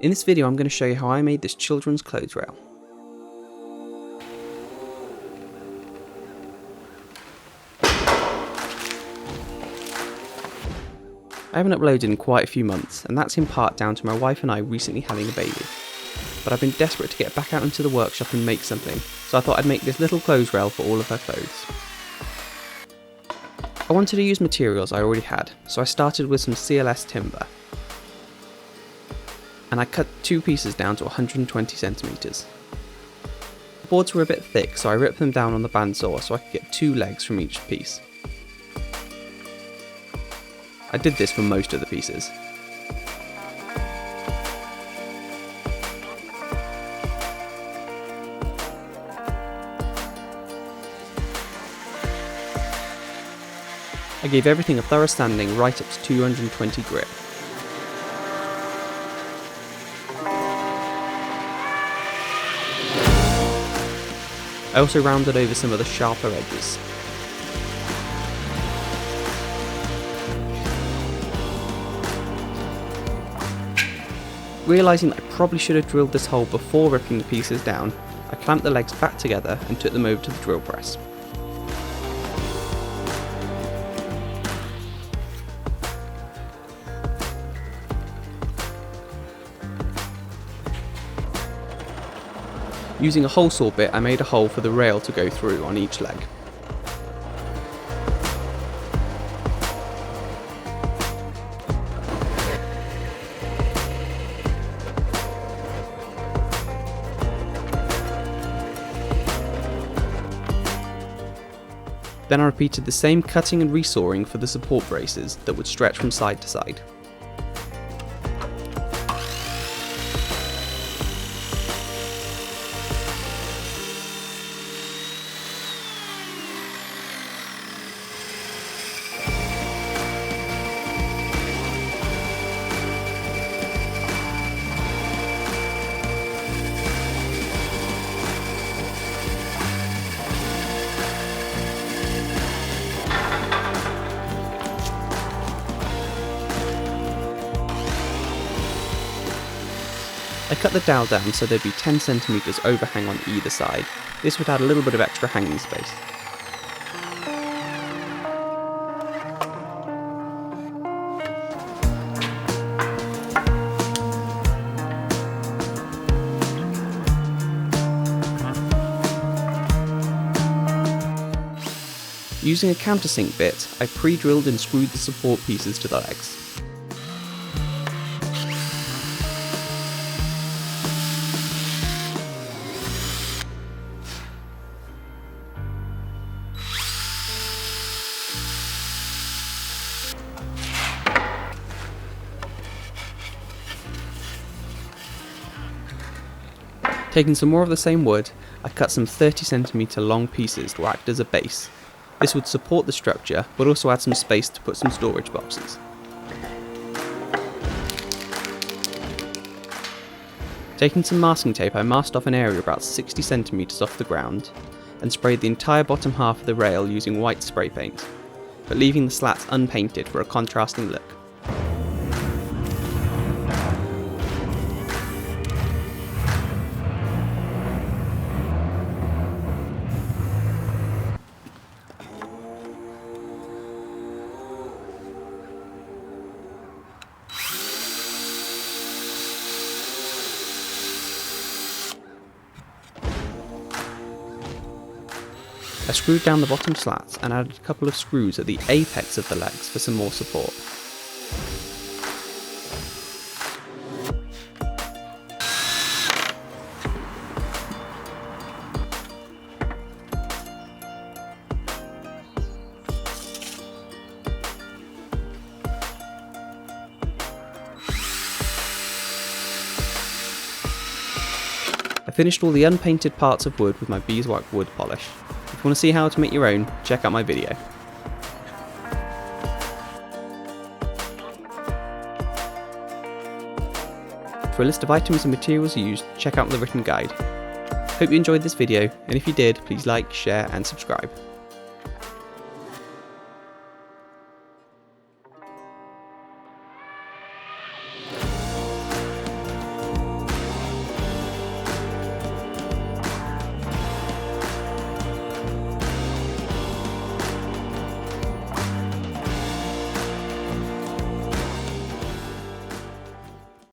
In this video I'm going to show you how I made this children's clothes rail. I haven't uploaded in quite a few months, and that's in part down to my wife and I recently having a baby. But I've been desperate to get back out into the workshop and make something, so I thought I'd make this little clothes rail for all of her clothes. I wanted to use materials I already had, so I started with some CLS timber. And I cut two pieces down to 120 centimeters. The boards were a bit thick, so I ripped them down on the bandsaw so I could get two legs from each piece. I did this for most of the pieces. I gave everything a thorough sanding right up to 220 grit. I also rounded over some of the sharper edges. Realising that I probably should have drilled this hole before ripping the pieces down, I clamped the legs back together and took them over to the drill press. Using a hole saw bit, I made a hole for the rail to go through on each leg. Then I repeated the same cutting and resawing for the support braces that would stretch from side to side. I cut the dowel down so there'd be 10 centimeters overhang on either side. This would add a little bit of extra hanging space. Using a countersink bit, I pre-drilled and screwed the support pieces to the legs. Taking some more of the same wood, I cut some 30cm long pieces to act as a base. This would support the structure, but also add some space to put some storage boxes. Taking some masking tape, I masked off an area about 60cm off the ground, and sprayed the entire bottom half of the rail using white spray paint, but leaving the slats unpainted for a contrasting look. I screwed down the bottom slats and added a couple of screws at the apex of the legs for some more support. I finished all the unpainted parts of wood with my beeswax wood polish. If you want to see how to make your own, check out my video. For a list of items and materials used, check out the written guide. Hope you enjoyed this video, and if you did, please like, share and subscribe.